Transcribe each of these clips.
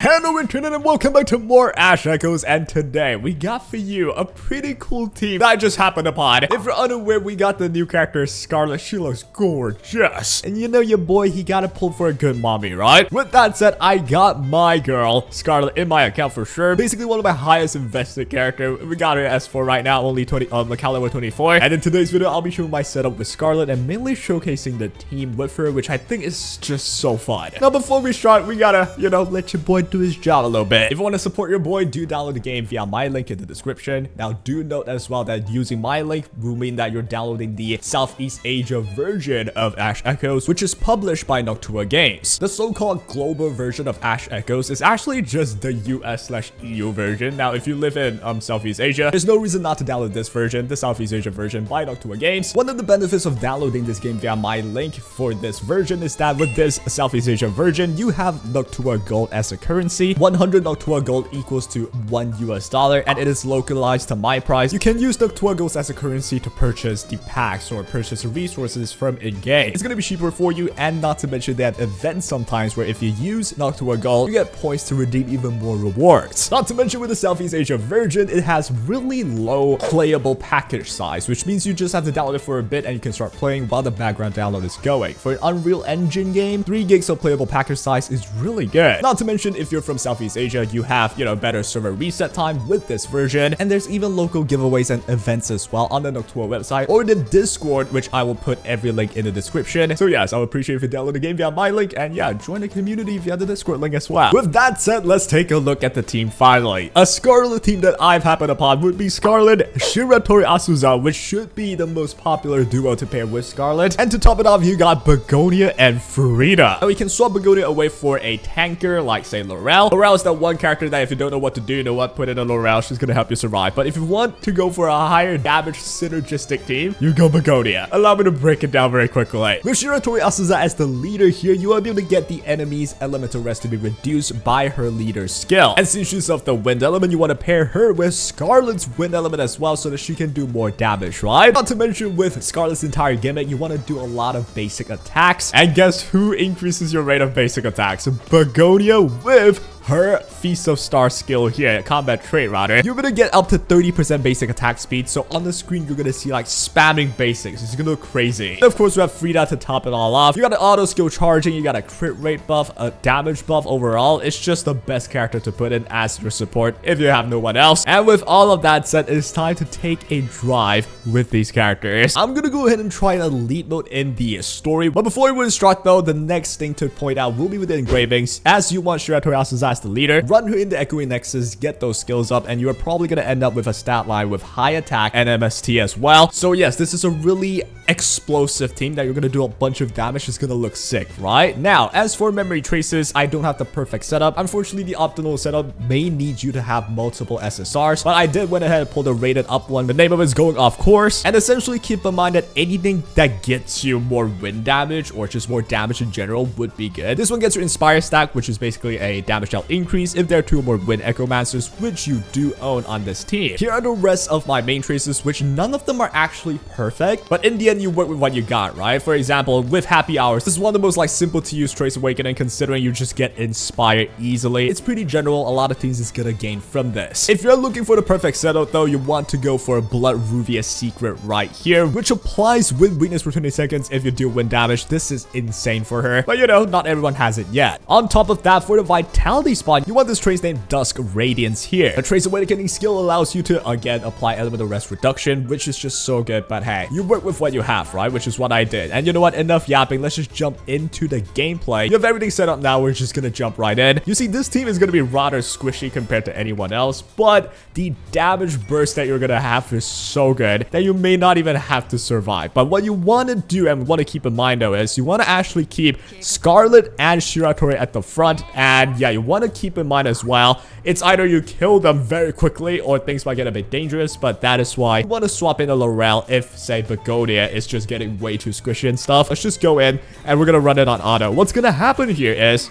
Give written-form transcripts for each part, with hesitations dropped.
Hello internet and welcome back to more Ash Echoes, and today we got for you a pretty cool team that I just happened upon. If you're unaware, we got the new character Scarlett. She looks gorgeous. And you know your boy, he got to pull for a good mommy, right? With that said, I got my girl Scarlett in my account for sure. Basically one of my highest invested character. We got her S4 right now, only 20 caliber 24. And in today's video, I'll be showing my setup with Scarlett and mainly showcasing the team with her, which I think is just so fun. Now before we start, we gotta, let your boy do his job a little bit. If you want to support your boy, do download the game via my link in the description. Now do note as well that using my link will mean that you're downloading the Southeast Asia version of Ash Echoes, which is published by Noctua Games. The so-called global version of Ash Echoes is actually just the US/EU version. Now if you live in Southeast Asia, there's no reason not to download this version, the Southeast Asia version by Noctua Games. One of the benefits of downloading this game via my link for this version is that with this Southeast Asia version, you have Noctua Gold as a currency. 100 Noctua Gold equals to $1, and it is localized to my price. You can use Noctua Gold as a currency to purchase the packs or purchase resources from in-game. It's going to be cheaper for you, and not to mention they have events sometimes where if you use Noctua Gold, you get points to redeem even more rewards. Not to mention with the Southeast Asia version, it has really low playable package size, which means you just have to download it for a bit and you can start playing while the background download is going. For an Unreal Engine game, 3 gigs of playable package size is really good. Not to mention if you're from Southeast Asia, you have, better server reset time with this version, and there's even local giveaways and events as well on the Noctua website or the Discord, which I will put every link in the description. So yes, I would appreciate if you download the game via my link, and yeah, join the community via the Discord link as well. With that said, let's take a look at the team finally. A Scarlett team that I've happened upon would be Scarlett, Shiratori AZUSA, which should be the most popular duo to pair with Scarlett. And to top it off, you got Begonia and Frida. Now we can swap Begonia away for a tanker like say Laurel. Laurel is that one character that if you don't know what to do, you know what, put in a Laurel, she's gonna help you survive. But if you want to go for a higher damage synergistic team, you go Begonia. Allow me to break it down very quickly. With Shiratori AZUSA as the leader here, you will be able to get the enemy's elemental rest to be reduced by her leader's skill. And since she's of the wind element, you want to pair her with Scarlett's wind element as well so that she can do more damage, right? Not to mention with Scarlett's entire gimmick, you want to do a lot of basic attacks. And guess who increases your rate of basic attacks? Begonia with her Feast of Stars skill here, combat trait rather. You're gonna get up to 30% basic attack speed, so on the screen you're gonna see like spamming basics. It's gonna look crazy. And of course we have Frida to top it all off. You got an auto skill charging, you got a crit rate buff, a damage buff overall. It's just the best character to put in as your support if you have no one else. And with all of that said, it's time to take a drive with these characters. I'm gonna go ahead and try an elite mode in the story. But before we start though, the next thing to point out will be with the engravings. As you want Shiratori AZUSA as the leader, run her in the Echoing Nexus, get those skills up, and you are probably going to end up with a stat line with high attack and MST as well. So yes, this is a really explosive team that you're going to do a bunch of damage. It's going to look sick, right? Now, as for memory traces, I don't have the perfect setup. Unfortunately, the optimal setup may need you to have multiple SSRs, but I did went ahead and pull the rated up one. The name of it is Going Off Course, and essentially keep in mind that anything that gets you more wind damage or just more damage in general would be good. This one gets your Inspire stack, which is basically a damage out increase if there are 2 or more wind Echomancers, which you do own on this team. Here are the rest of my main traces, which none of them are actually perfect, but in the end you work with what you got, right? For example, with Happy Hours, this is one of the most simple to use Trace Awakening, considering you just get inspired easily. It's pretty general. A lot of things is gonna gain from this. If you're looking for the perfect setup though, you want to go for a Blood Ruvia secret right here, which applies wind weakness for 20 seconds if you deal wind damage. This is insane for her, but not everyone has it yet. On top of that, for the vitality spot, you want this trace named Dusk Radiance here. The Trace Awakening skill allows you to again apply elemental rest reduction, which is just so good. But hey, you work with what you have, right? Which is what I did. And you know what, enough yapping, let's just jump into the gameplay. You have everything set up now, we're just gonna jump right in. You see, this team is gonna be rather squishy compared to anyone else, but the damage burst that you're gonna have is so good that you may not even have to survive. But what you want to do and want to keep in mind though is you want to actually keep Scarlett and Shiratori at the front, and yeah, you want to keep in mind as well, it's either you kill them very quickly or things might get a bit dangerous, but that is why you want to swap in a Laurel if say Begonia is just getting way too squishy and stuff. Let's just go in and we're gonna run it on auto. What's gonna happen here is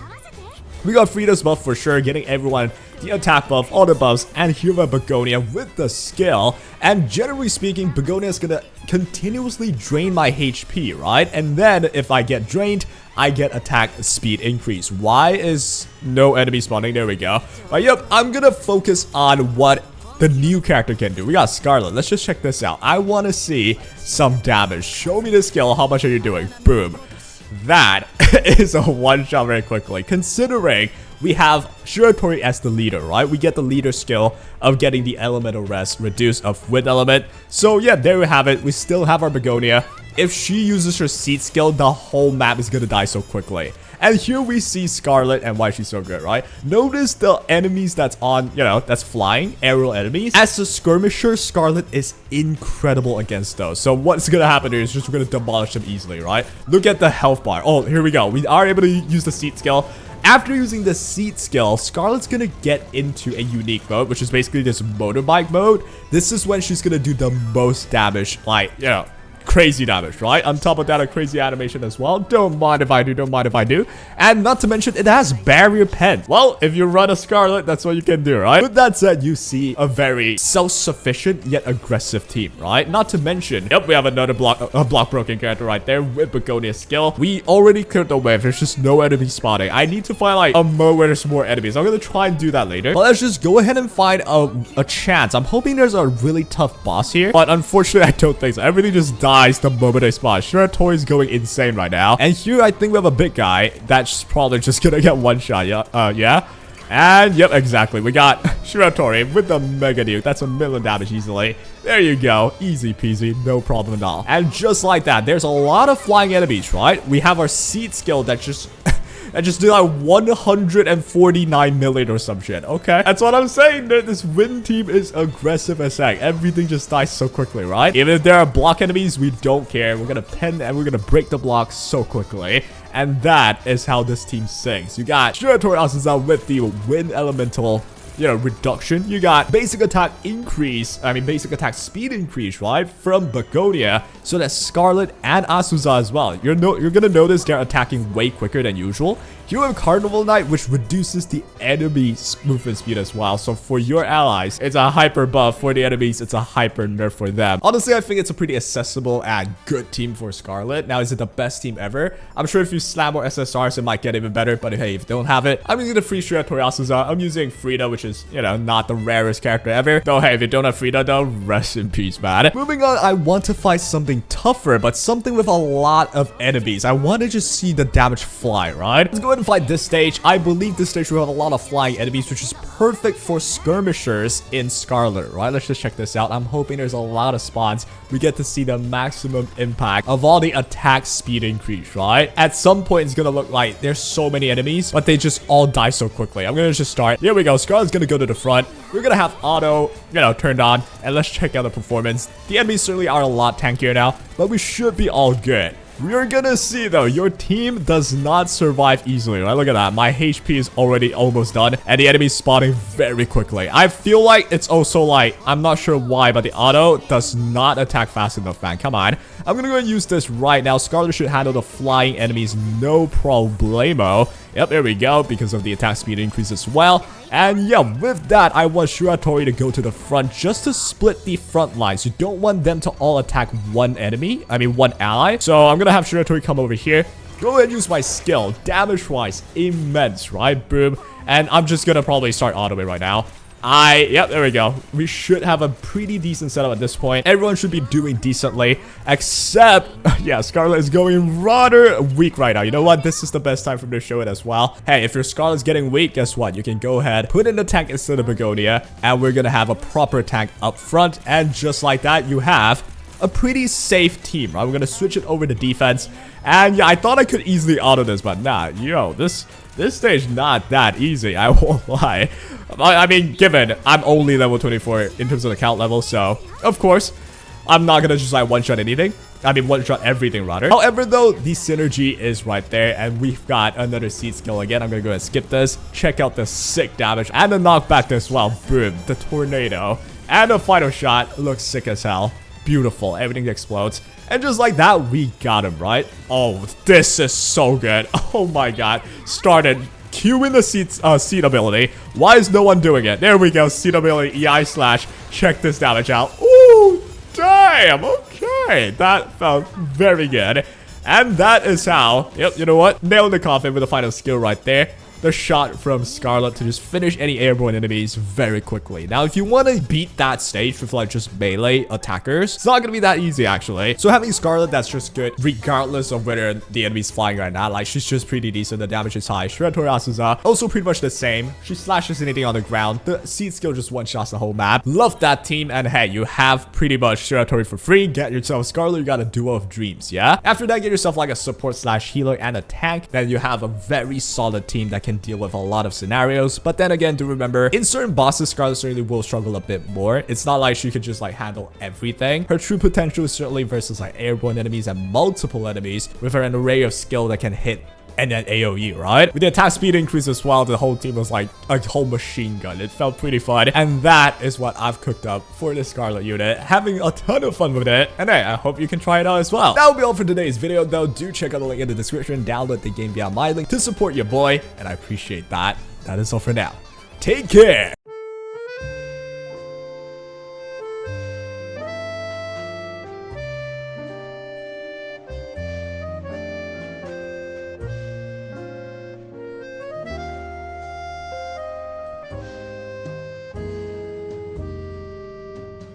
we got Frida's buff for sure, getting everyone the attack buff, all the buffs, and here we have Begonia with the skill. And generally speaking, Begonia is gonna continuously drain my HP, right? And then if I get drained, I get attack speed increase. Why is no enemy spawning? There we go. But yep, I'm gonna focus on what the new character can do. We got Scarlett. Let's just check this out. I want to see some damage. Show me the skill. How much are you doing? Boom. That is a one-shot very quickly. Considering we have Shiratori as the leader, right? We get the leader skill of getting the elemental rest reduced of wind element. So yeah, there we have it. We still have our Begonia. If she uses her seed skill, the whole map is gonna die so quickly. And here we see Scarlett and why she's so good, right? Notice the enemies that's on, that's flying, aerial enemies. As a skirmisher, Scarlett is incredible against those. So what's gonna happen here is just we're gonna demolish them easily, right? Look at the health bar. Oh, here we go. We are able to use the seed skill. After using the seed skill, Scarlett's gonna get into a unique mode, which is basically this motorbike mode. This is when she's gonna do the most damage, like, crazy damage, right? On top of that, a crazy animation as well. Don't mind if I do, don't mind if I do. And not to mention, it has barrier pen. Well, if you run a Scarlett, that's what you can do, right? With that said, you see a very self-sufficient yet aggressive team, right? Not to mention, yep, we have another block broken character right there with Begonia's skill. We already cleared the wave. There's just no enemy spotting. I need to find like a mode where there's more enemies. I'm gonna try and do that later. But let's just go ahead and find a chance. I'm hoping there's a really tough boss here, but unfortunately, I don't think so. Everything just dies the moment I spawn. Shiratori's going insane right now. And here I think we have a big guy that's probably just gonna get one shot. Yeah. And yep, exactly. We got Shiratori with the mega nuke. That's a million damage easily. There you go. Easy peasy. No problem at all. And just like that, there's a lot of flying enemies, right? We have our seed skill that just do like 149 million or some shit. Okay, that's what I'm saying. This wind team is aggressive as heck. Everything just dies so quickly, right? Even if there are block enemies, we don't care. We're gonna pen and we're gonna break the blocks so quickly. And that is how this team sings. You got Shiratori AZUSA with the wind elemental reduction. You got basic attack increase, basic attack speed increase, right, from Begonia, so that Scarlett and AZUSA as well. You're gonna notice they're attacking way quicker than usual. You have Carnival Knight, which reduces the enemy's movement speed as well. So for your allies, it's a hyper buff. For the enemies, it's a hyper nerf for them. Honestly, I think it's a pretty accessible and good team for Scarlett. Now, is it the best team ever? I'm sure if you slam more SSRs, it might get even better. But hey, if you don't have it, I'm using the free Shiratori AZUSA. I'm using Frida, which is, not the rarest character ever. Though, hey, if you don't have Frida, though, rest in peace, man. Moving on, I want to find something tougher, but something with a lot of enemies. I want to just see the damage fly, right? Let's go ahead and fight this stage. I believe this stage will have a lot of flying enemies, which is perfect for skirmishers in Scarlet, right? Let's just check this out. I'm hoping there's a lot of spawns. We get to see the maximum impact of all the attack speed increase, right? At some point, it's gonna look like there's so many enemies, but they just all die so quickly. I'm gonna just start. Here we go. Scarlet's gonna go to the front. We're gonna have auto, turned on, and let's check out the performance. The enemies certainly are a lot tankier now, but we should be all good. We're gonna see though, your team does not survive easily, right? Look at that. My HP is already almost done, and the enemy's spawning very quickly. I feel like it's also like, I'm not sure why, but the auto does not attack fast enough, man. Come on. I'm gonna go and use this right now. Scarlet should handle the flying enemies no problemo. Yep, there we go, because of the attack speed increase as well. And yeah, with that, I want Shiratori to go to the front just to split the front lines. You don't want them to all attack one one ally. So I'm gonna have Shiratori come over here. Go ahead and use my skill. Damage-wise, immense, right? Boom. And I'm just gonna probably start auto right now. Yep, there we go. We should have a pretty decent setup at this point. Everyone should be doing decently, except, yeah, Scarlett is going rather weak right now. You know what? This is the best time for me to show it as well. Hey, if your Scarlett's getting weak, guess what? You can go ahead, put in the tank instead of Begonia, and we're gonna have a proper tank up front. And just like that, you have a pretty safe team, right? We're gonna switch it over to defense. And yeah, I thought I could easily auto this, but nah, this stage not that easy, I won't lie. I mean, given I'm only level 24 in terms of the count level, so of course, I'm not gonna just like one-shot anything. One-shot everything rather. However, though, the synergy is right there, and we've got another seed skill again. I'm gonna go ahead and skip this. Check out the sick damage and the knockback as well. Boom, the tornado. And the final shot looks sick as hell. Beautiful, everything explodes. And just like that, we got him, right? Oh, this is so good. Oh my god. Started Cue in the seed ability. Why is no one doing it? There we go. Seed ability EI slash. Check this damage out. Ooh, damn. Okay. That felt very good. And that is how, yep, you know what? Nailed the coffin with the final skill right there. The shot from Scarlett to just finish any airborne enemies very quickly. Now, if you want to beat that stage with like just melee attackers, it's not going to be that easy actually. So having Scarlett that's just good regardless of whether the enemy's flying or not. Like she's just pretty decent. The damage is high. Shredder AZUSA also pretty much the same. She slashes anything on the ground. The seed skill just one-shots the whole map. Love that team. And hey, you have pretty much territory for free. Get yourself Scarlett. You got a duo of dreams, yeah? After that, get yourself like a support slash healer and a tank. Then you have a very solid team that can deal with a lot of scenarios. But then again, do remember, in certain bosses, Scarlett certainly will struggle a bit more. It's not like she could just like handle everything. Her true potential is certainly versus like airborne enemies and multiple enemies with her an array of skill that can hit and then AoE, right? With the attack speed increase as well, the whole team was like a whole machine gun. It felt pretty fun. And that is what I've cooked up for the Scarlett unit. Having a ton of fun with it. And hey, I hope you can try it out as well. That will be all for today's video though. Do check out the link in the description. Download the game via my link to support your boy. And I appreciate that. That is all for now. Take care.